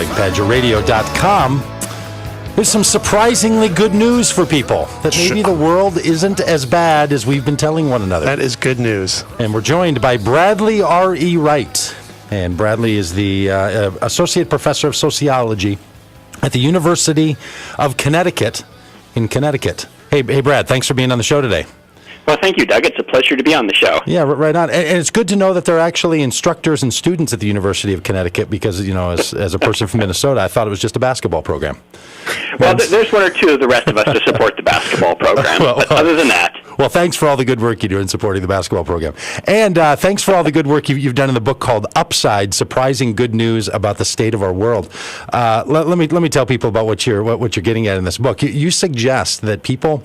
PagittRadio.com. There's some surprisingly good news for people, that maybe the world isn't as bad as we've been telling one another. That is good news. And we're joined by Bradley R.E. Wright. And Bradley is the Associate Professor of Sociology at the University of Connecticut in Connecticut. Hey, Brad, thanks for being on the show today. Well, thank you, Doug. It's a pleasure to be on the show. Yeah, right on. And it's good to know that there are actually instructors and students at the University of Connecticut because, you know, as a person from Minnesota, I thought it was just a basketball program. Well, there's one or two of the rest of us to support the basketball program. But other than that. Well, thanks for all the good work you do in supporting the basketball program. And thanks for all the good work you've done in the book called Upside, Surprising Good News About the State of Our World. Let me tell people about what you're getting at in this book. You suggest that people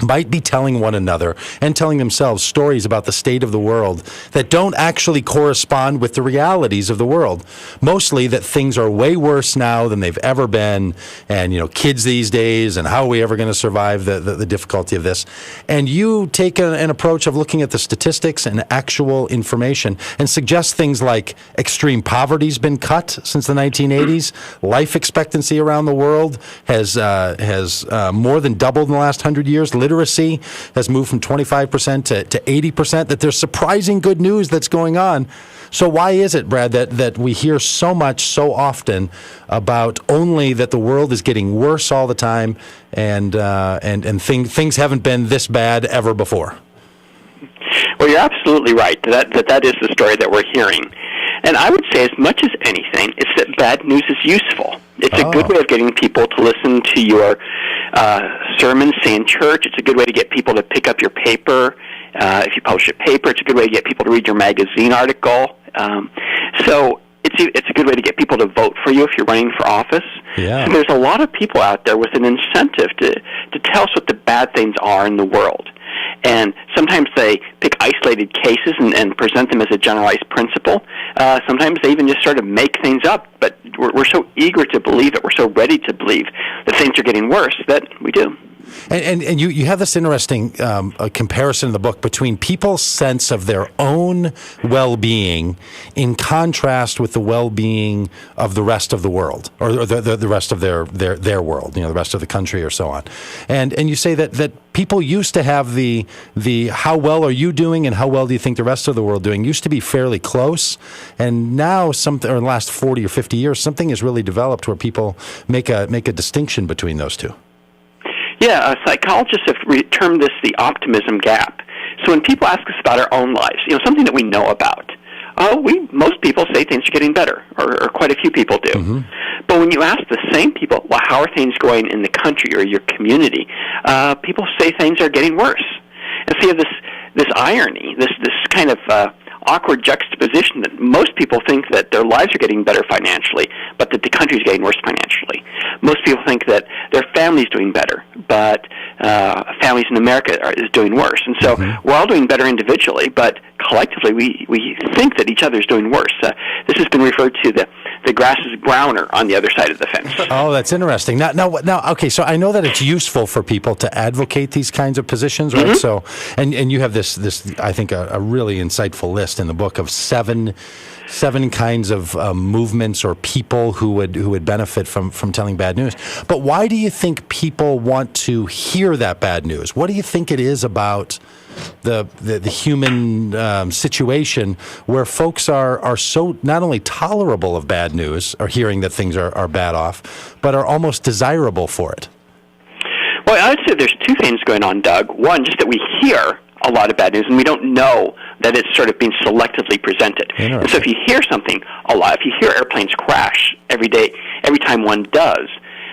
might be telling one another and telling themselves stories about the state of the world that don't actually correspond with the realities of the world. Mostly that things are way worse now than they've ever been, and, you know, kids these days, and how are we ever going to survive the difficulty of this? And you take an approach of looking at the statistics and actual information and suggest things like extreme poverty's been cut since the 1980s, life expectancy around the world has more than doubled in the last 100 years, literacy has moved from 25% to 80%, that there's surprising good news that's going on. So why is it, Brad, that we hear so much so often about only that the world is getting worse all the time and things haven't been this bad ever before? Well, you're absolutely right. That is the story that we're hearing. And I would say, as much as anything, it's that bad news is useful. It's a good way of getting people to listen to your sermons, say in church. It's a good way to get people to pick up your paper. If you publish a paper, it's a good way to get people to read your magazine article. So it's a good way to get people to vote for you if you're running for office. Yeah. So there's a lot of people out there with an incentive to tell us what the bad things are in the world. And sometimes they pick isolated cases and present them as a generalized principle. Sometimes they even just sort of make things up. But we're so eager to believe it, we're so ready to believe that things are getting worse that we do. And you have this interesting comparison in the book between people's sense of their own well-being in contrast with the well-being of the rest of the world, or the rest of their world, you know, the rest of the country or so on. And you say that people used to have the how well are you doing and how well do you think the rest of the world doing used to be fairly close, and now or in the last 40 or 50 years something has really developed where people make a distinction between those two. Yeah, psychologists have termed this the optimism gap. So when people ask us about our own lives, you know, something that we know about, most people say things are getting better, or quite a few people do. Mm-hmm. But when you ask the same people, well, how are things going in the country or your community, people say things are getting worse. And so you have this irony, this kind of awkward juxtaposition that most people think that their lives are getting better financially, but that the country's getting worse financially. Most people think that their family's doing better, but families in America is doing worse. And so we're all doing better individually, but collectively we think that each other's doing worse. This has been referred to the grass is browner on the other side of the fence. Oh, that's interesting. Now, okay, so I know that it's useful for people to advocate these kinds of positions, right? Mm-hmm. So, and you have this I think a really insightful list in the book of seven kinds of movements or people who would benefit from telling bad news. But why do you think people want to hear that bad news? What do you think it is about the human situation where folks are so not only tolerable of bad news or hearing that things are bad off, but are almost desirable for it? Well, I would say there's two things going on, Doug. One, just that we hear a lot of bad news, and we don't know that it's sort of being selectively presented. And so if you hear something a lot, if you hear airplanes crash every day, every time one does,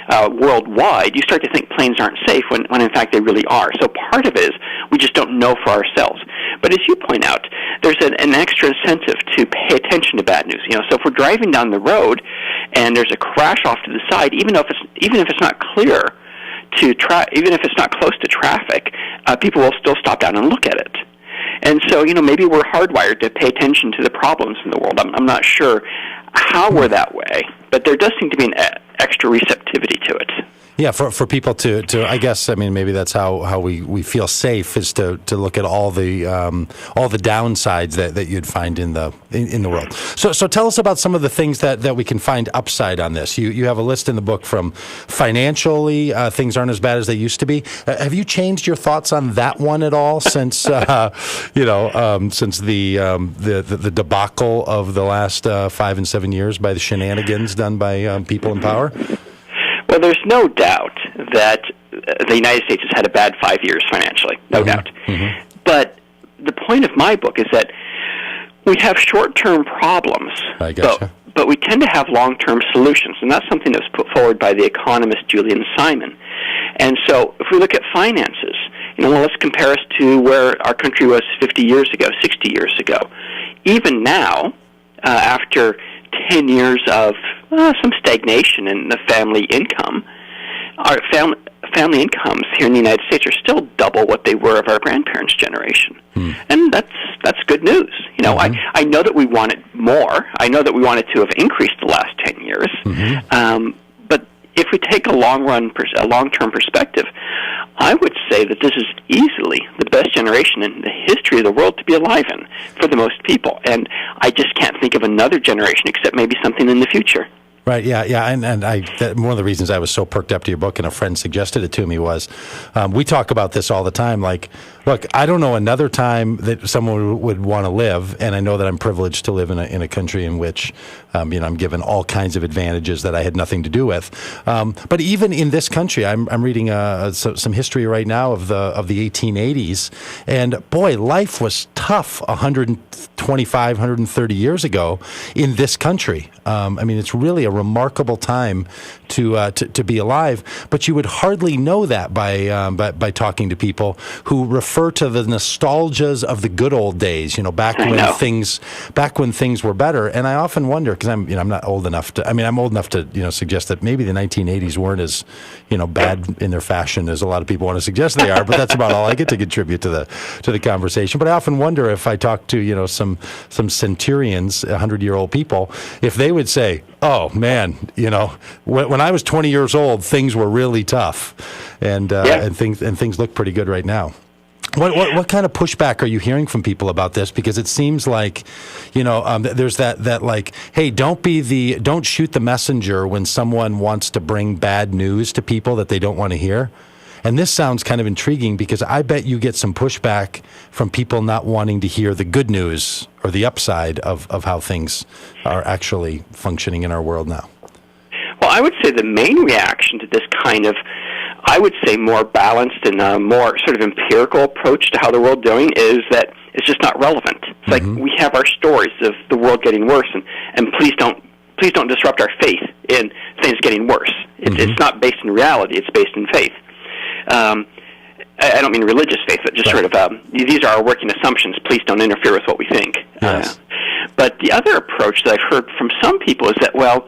worldwide, you start to think planes aren't safe when in fact they really are. So part of it is we just don't know for ourselves. But as you point out, there's an extra incentive to pay attention to bad news. You know, so if we're driving down the road and there's a crash off to the side, even if it's not clear even if it's not close to traffic, people will still stop down and look at it. And so, you know, maybe we're hardwired to pay attention to the problems in the world. I'm not sure how we're that way, but there does seem to be an extra receptivity to it. Yeah, for people to I guess, I mean, maybe that's how we feel safe, is to look at all the downsides that you'd find in the world. So tell us about some of the things that we can find upside on this. You have a list in the book from financially, things aren't as bad as they used to be. Have you changed your thoughts on that one at all since since the debacle of the last 5 and 7 years by the shenanigans done by people in power? Well, there's no doubt that the United States has had a bad 5 years financially, no doubt. Mm-hmm. But the point of my book is that we have short-term problems, I gotcha. but we tend to have long-term solutions, and that's something that was put forward by the economist Julian Simon. And so if we look at finances, let's compare us to where our country was 50 years ago, 60 years ago. Even now, after 10 years of some stagnation in the family income, our family incomes here in the United States are still double what they were of our grandparents' generation. And that's good news. Mm-hmm. I know that we want it more. I know that we want it to have increased the last 10 years. Mm-hmm. But if we take a long-term perspective, I would say that this is easily the best generation in the history of the world to be alive in for the most people. And I just can't think of another generation except maybe something in the future. Right, yeah, and one of the reasons I was so perked up to your book, and a friend suggested it to me, was we talk about this all the time. Like, look, I don't know another time that someone would want to live, and I know that I'm privileged to live in a country in which I'm given all kinds of advantages that I had nothing to do with. But even in this country, I'm reading some history right now of the 1880s, and boy, life was tough 125, 130 years ago in this country. I mean, it's really a remarkable time to be alive, but you would hardly know that by talking to people who refer to the nostalgias of the good old days. Back when things were better. And I often wonder, because I'm not old enough to. I mean, I'm old enough to suggest that maybe the 1980s weren't as bad in their fashion as a lot of people want to suggest they are. But that's about all I get to contribute to the conversation. But I often wonder if I talk to some centurions, 100-year-old people, if they would say, "Oh man, when I was 20 years old, things were really tough, and things look pretty good right now." What kind of pushback are you hearing from people about this? Because it seems like, there's that like, hey, don't shoot the messenger when someone wants to bring bad news to people that they don't want to hear. And this sounds kind of intriguing, because I bet you get some pushback from people not wanting to hear the good news or the upside of how things are actually functioning in our world now. Well, I would say the main reaction to this kind of, I would say, more balanced and more sort of empirical approach to how the world's doing is that it's just not relevant. It's like we have our stories of the world getting worse, and please don't disrupt our faith in things getting worse. It's not based in reality; it's based in faith. I don't mean religious faith, but just sort of these are our working assumptions. Please don't interfere with what we think. Yes. But the other approach that I've heard from some people is that, well,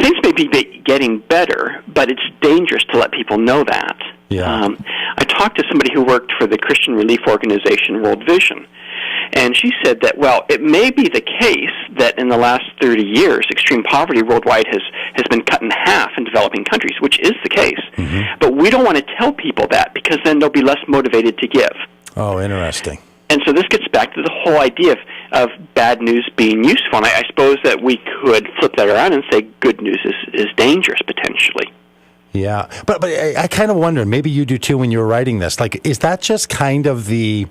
things may be getting better, but it's dangerous to let people know that. Yeah. I talked to somebody who worked for the Christian relief organization World Vision, and she said that, well, it may be the case that in the last 30 years, extreme poverty worldwide has been cut in half in developing countries, which is the case. Mm-hmm. But we don't want to tell people that, because then they'll be less motivated to give. Oh, interesting. And so this gets back to the whole idea of bad news being useful. And I suppose that we could flip that around and say good news is dangerous, potentially. Yeah. But I kind of wonder, maybe you do too when you were writing this, like, is that just kind of the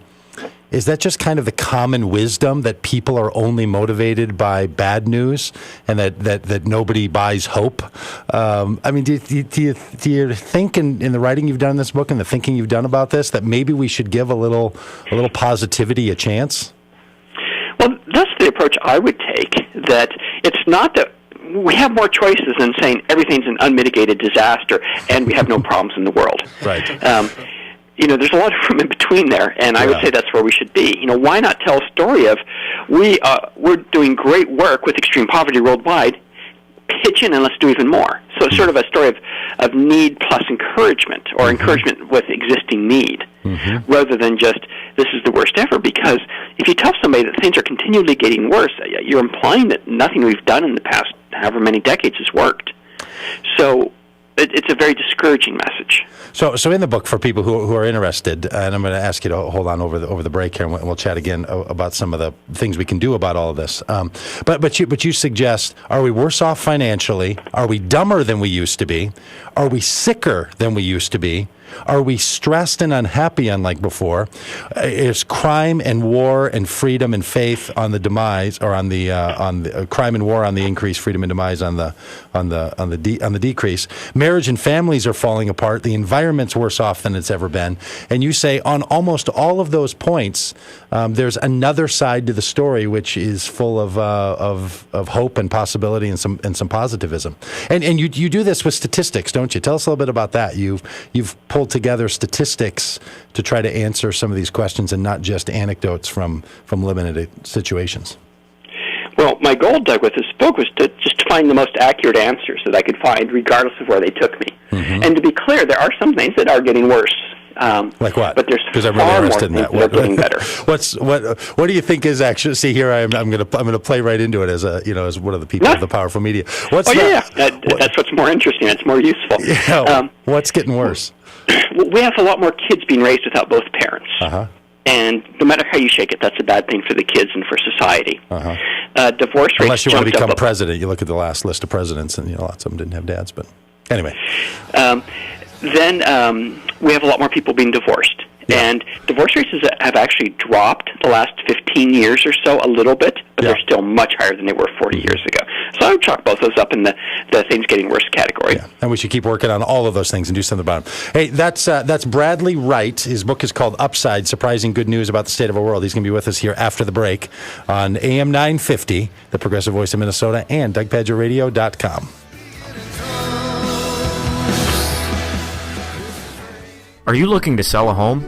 common wisdom that people are only motivated by bad news, and that nobody buys hope? I mean, do you think in the writing you've done in this book and the thinking you've done about this, that maybe we should give a little positivity a chance? Well, that's the approach I would take, that it's not that we have more choices than saying everything's an unmitigated disaster and we have no problems in the world. Right. There's a lot of room in between there, and I would say that's where we should be. Why not tell a story of we're doing great work with extreme poverty worldwide, pitch in and let's do even more. So it's sort of a story of need plus encouragement, or encouragement with existing need, rather than just this is the worst ever. Because if you tell somebody that things are continually getting worse, you're implying that nothing we've done in the past however many decades has worked. So it's a very discouraging message. So in the book, for people who are interested, and I'm going to ask you to hold on over the break here, and we'll chat again about some of the things we can do about all of this. But you suggest: are we worse off financially? Are we dumber than we used to be? Are we sicker than we used to be? Are we stressed and unhappy unlike before? Is crime and war and freedom and faith on the demise, or on the crime and war on the increase, freedom and demise on the decrease? Marriage and families are falling apart. The environment's worse off than it's ever been. And you say on almost all of those points, there's another side to the story which is full of hope and possibility and some positivism. And you do this with statistics, don't you? Tell us a little bit about that. You've pulled together statistics to try to answer some of these questions, and not just anecdotes from limited situations. Well, my goal, Doug, with this book was to just find the most accurate answers that I could find, regardless of where they took me. Mm-hmm. And to be clear, there are some things that are getting worse. Like what? But there's because I'm far really more interested in things that. that are getting better. What do you think is actually? See here, I'm going to play right into it as as one of the people of the powerful media. That's what's more interesting. It's more useful. Yeah, what's getting worse? We have a lot more kids being raised without both parents. Uh-huh. And no matter how you shake it, that's a bad thing for the kids and for society. Uh-huh. Divorce rates unless you want to become up. president, you look at the last list of presidents, and lots of them didn't have dads. But anyway, then we have a lot more people being divorced. Yeah. And divorce rates have actually dropped the last 15 years or so a little bit, but they're still much higher than they were 40 years ago. So I would chalk both those up in the things getting worse category. Yeah. And we should keep working on all of those things and do something about them. Hey, that's Bradley Wright. His book is called Upside, Surprising Good News About the State of Our World. He's going to be with us here after the break on AM 950, the Progressive Voice of Minnesota, and DougPagittRadio.com. Are you looking to sell a home